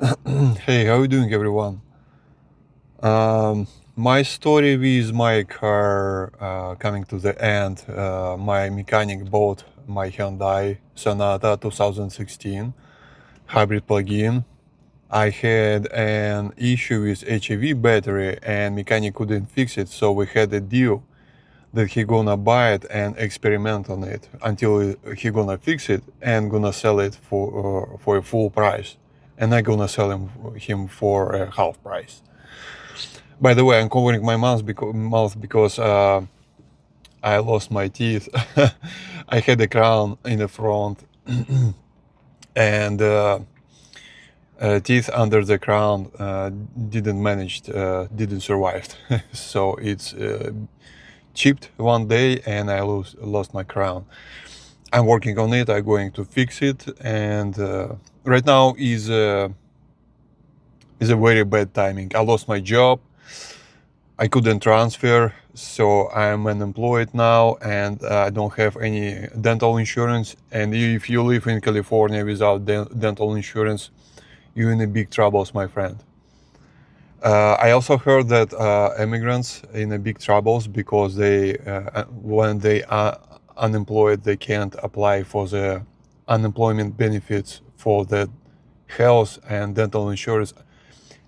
Hey, how you doing, everyone? My story with my car coming to the end. My mechanic bought my Hyundai Sonata 2016 hybrid plug-in. I had an issue with HEV battery, and mechanic couldn't fix it, so we had a deal that he gonna buy it and experiment on it until he gonna fix it and gonna sell it for a full price, and I gonna sell him for a half price. By the way, I'm covering my mouth because I lost my teeth. I had a crown in the front and teeth under the crown didn't survive. So it's chipped one day and I lost my crown. I'm working on it. I'm going to fix it, and right now is a very bad timing. I lost my job. I couldn't transfer, so I'm unemployed now, and I don't have any dental insurance. And if you live in California without dental insurance, you're in a big troubles, my friend. I also heard that immigrants in a big troubles because when they are unemployed, they can't apply for the unemployment benefits for the health and dental insurance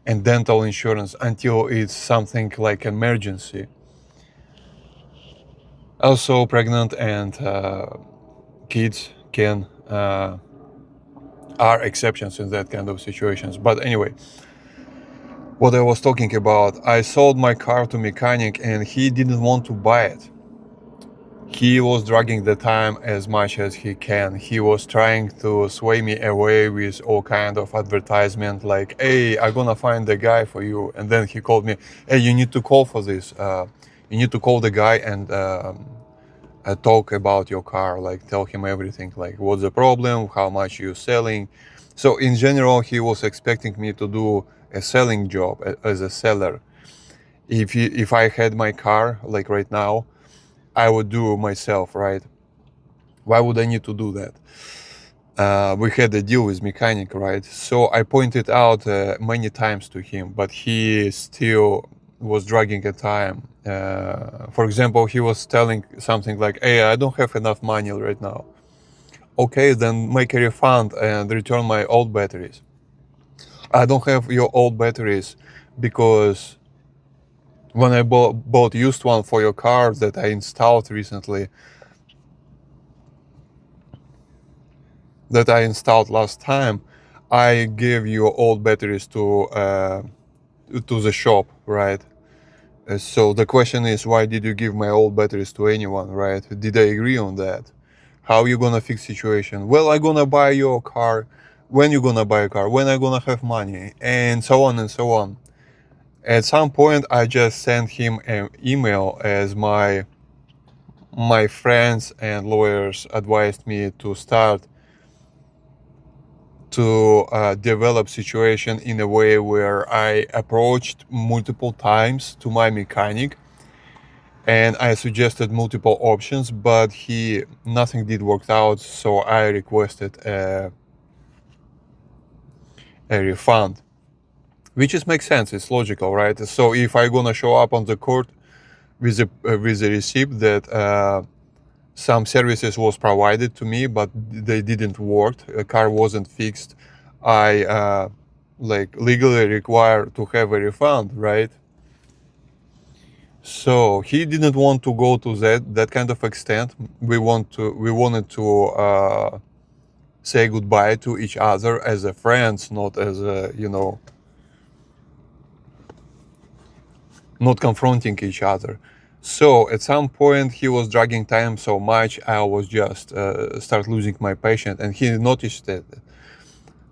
until it's something like emergency. Also, pregnant and kids can are exceptions in that kind of situations. But anyway, what I was talking about, I sold my car to mechanic and he didn't want to buy it. He was dragging the time as much as he can. He was trying to sway me away with all kind of advertisement like, hey, I'm gonna find the guy for you. And then he called me, hey, you need to call for this. You need to call the guy and talk about your car, like tell him everything, like what's the problem, how much you're selling. So in general, he was expecting me to do a selling job as a seller. If I had my car like right now, I would do myself, right? Why would I need to do that? We had a deal with mechanic, right? So I pointed out many times to him, but he still was dragging a time. For example, he was telling something like, hey, I don't have enough money right now. Okay, then make a refund and return my old batteries. I don't have your old batteries because when I bought used one for your car that I installed recently, that I installed last time, I gave you old batteries to the shop, right? So the question is, why did you give my old batteries to anyone, right? Did I agree on that? How you gonna fix situation? Well, I gonna buy your car. When you gonna buy a car? When I gonna have money? And so on and so on. At some point, I just sent him an email as my friends and lawyers advised me to start to develop situation in a way where I approached multiple times to my mechanic and I suggested multiple options, but nothing did work out, so I requested a refund, which is makes sense. It's logical, right? So if I gonna show up on the court with a receipt that some services was provided to me, but they didn't work. A car wasn't fixed. I like legally required to have a refund, right? So he didn't want to go to that kind of extent. We wanted to say goodbye to each other as a friends, not as a, not confronting each other. So at some point he was dragging time so much, I was just start losing my patience, and he noticed it.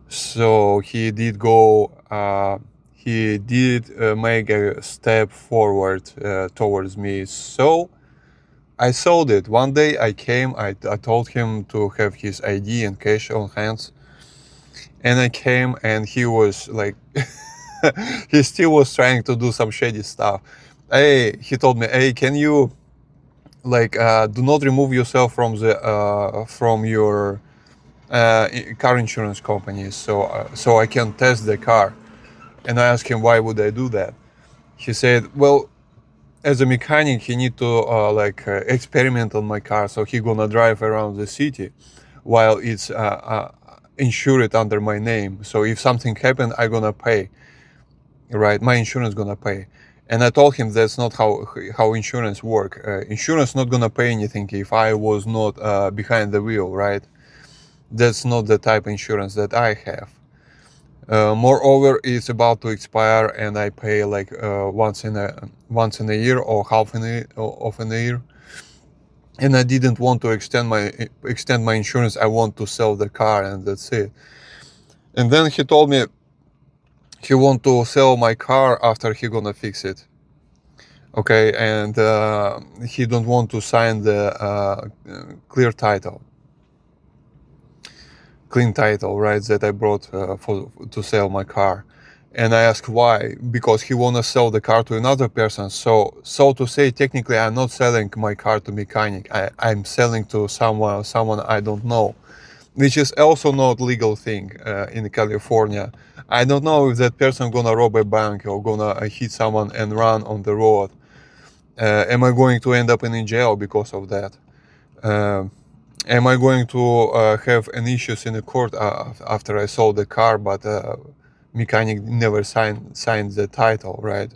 So he did go. He did make a step forward towards me. So I sold it. One day I came. I told him to have his ID and cash on hands, and I came, and he was like, he still was trying to do some shady stuff. Hey, he told me, hey, can you like do not remove yourself from the from your car insurance companies, so I can test the car. And I asked him why would I do that. He said, well, as a mechanic, he need to experiment on my car, so he gonna drive around the city while it's insured under my name. So if something happened, I gonna pay, right? My insurance gonna pay. And I told him that's not how insurance work. Insurance not gonna pay anything if I was not behind the wheel, right? That's not the type of insurance that I have. Moreover, it's about to expire, and I pay like once in a year or half of a year. And I didn't want to extend my insurance. I want to sell the car, and that's it. And then he told me he want to sell my car after he gonna fix it. Okay, and he don't want to sign the clean title, right, that I brought to sell my car. And I asked why. Because he wanna sell the car to another person. So to say, technically, I'm not selling my car to mechanic. I'm selling to someone I don't know, which is also not legal thing in California. I don't know if that person gonna rob a bank or gonna hit someone and run on the road. Am I going to end up in jail because of that? Am I going to have an issues in the court after I sold the car, but mechanic never signed the title, right?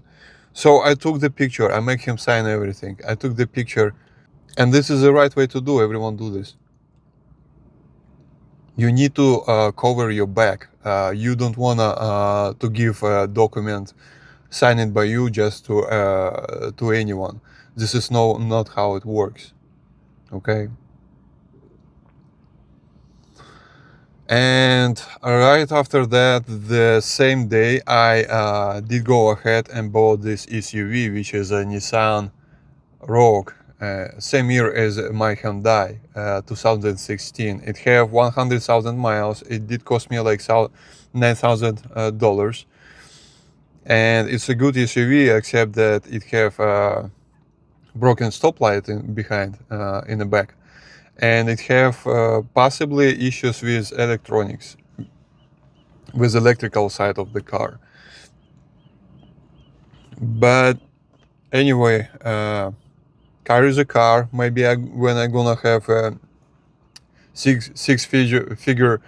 So I took the picture. I make him sign everything. I took the picture, and this is the right way to do. Everyone do this. You need to cover your back. You don't wanna to give a document signed by you just to anyone. This is not how it works. Okay. And right after that, the same day, I did go ahead and bought this SUV, which is a Nissan Rogue, same year as my Hyundai, 2016. It have 100,000 miles. It did cost me like $9,000, and it's a good SUV, except that it have broken stoplight behind in the back. And it have possibly issues with electronics, with electrical side of the car. But anyway, car is a car. Maybe when I'm gonna have a six figure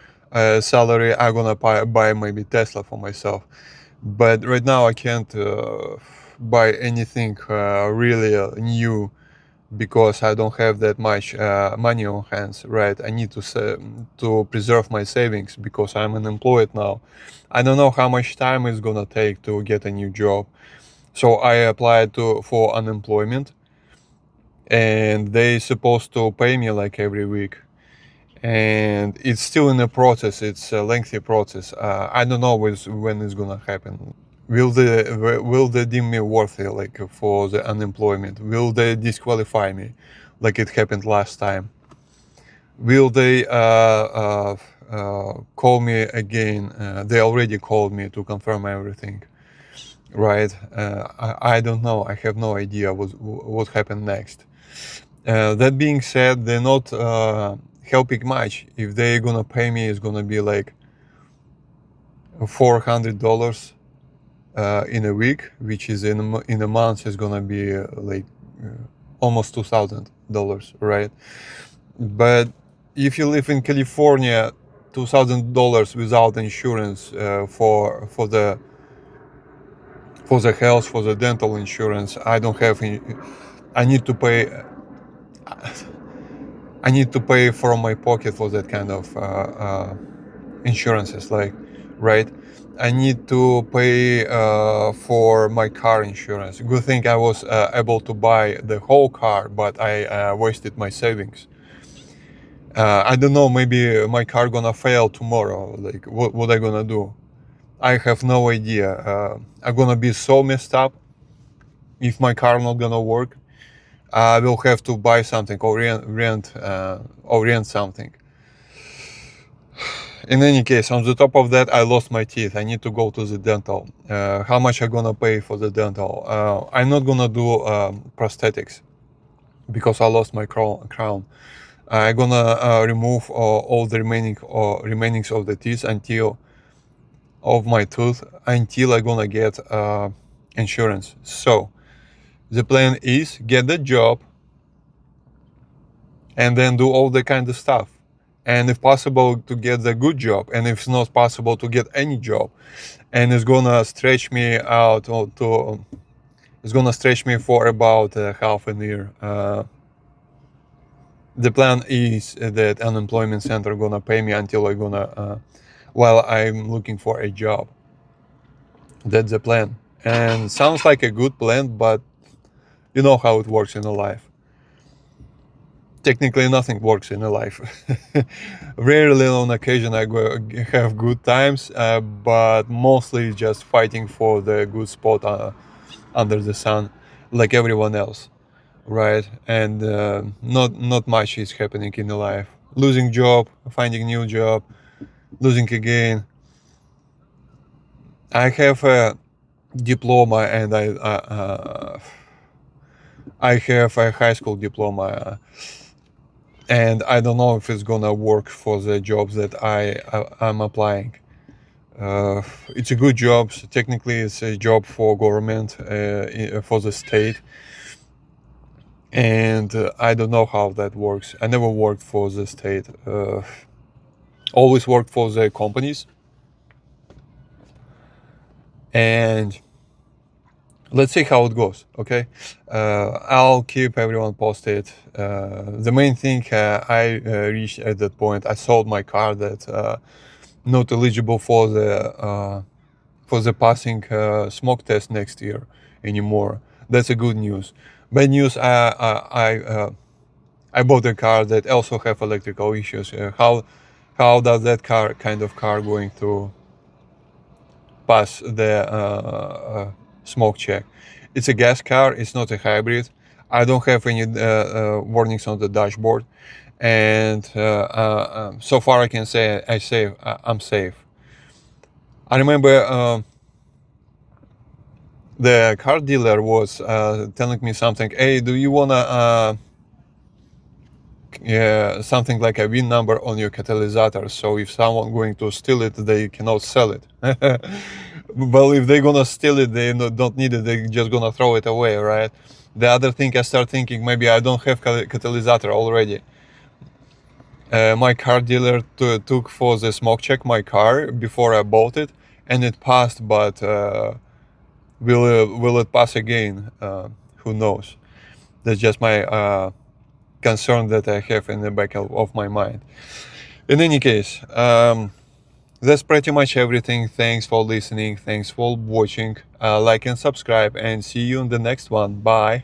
salary, I'm gonna buy maybe Tesla for myself. But right now I can't buy anything really new, because I don't have that much money on hands, right? I need to preserve my savings because I'm unemployed now. I don't know how much time it's gonna take to get a new job. So I applied for unemployment, and they supposed to pay me like every week. And it's still in the process. It's a lengthy process. I don't know when it's gonna happen. Will they deem me worthy like for the unemployment? Will they disqualify me like it happened last time? Will they call me again? They already called me to confirm everything, right? I don't know. I have no idea what happened next. That being said, they're not helping much. If they're gonna pay me, it's gonna be like $400 in a week, which is in a month is gonna be like almost $2,000, right? But if you live in California, $2,000 without insurance for the health, for the dental insurance, I don't have any. I need to pay. I need to pay from my pocket for that kind of insurances, like, right? I need to pay for my car insurance. Good thing I was able to buy the whole car, but I wasted my savings. I don't know, maybe my car gonna fail tomorrow. Like, what I gonna do? I have no idea. I'm gonna be so messed up if my car not gonna work. I will have to buy something or rent something. In any case, on the top of that, I lost my teeth. I need to go to the dental. How much I'm gonna pay for the dental? I'm not gonna do prosthetics because I lost my crown. I'm gonna remove all the remainings of the teeth of my tooth until I'm gonna get insurance. So the plan is get the job and then do all the kind of stuff. And if possible, to get the good job. And if it's not possible, to get any job. And it's gonna stretch me out it's gonna stretch me for about half a year. The plan is that unemployment center gonna pay me until I'm gonna while I'm looking for a job. That's the plan. And sounds like a good plan, but you know how it works in a life. Technically, nothing works in a life. Rarely on occasion I have good times, but mostly just fighting for the good spot under the sun, like everyone else, right? And not much is happening in the life. Losing job, finding new job, losing again. I have a diploma, and I have a high school diploma, and I don't know if it's gonna work for the jobs that I'm applying. It's a good job. So technically, it's a job for government, for the state, and I don't know how that works. I never worked for the state. Always worked for the companies, and let's see how it goes. Okay, I'll keep everyone posted. The main thing I reached at that point, I sold my car that not eligible for the passing smoke test next year anymore. That's a good news. Bad news, I bought a car that also have electrical issues. How does that kind of car going to pass the smoke check? It's a gas car. It's not a hybrid. I don't have any warnings on the dashboard, and so far I can say I'm safe. I remember the car dealer was telling me something. Hey, do you wanna something like a VIN number on your catalysator, so if someone going to steal it, they cannot sell it. Well, if they're gonna steal it, they don't need it. They're just gonna throw it away, right? The other thing, I start thinking maybe I don't have catalysator already. My car dealer took for the smoke check my car before I bought it, and it passed, but will it pass again? Who knows? That's just my concern that I have in the back of my mind. In any case, that's pretty much everything. Thanks for listening. Thanks for watching. Like and subscribe, and see you in the next one. Bye.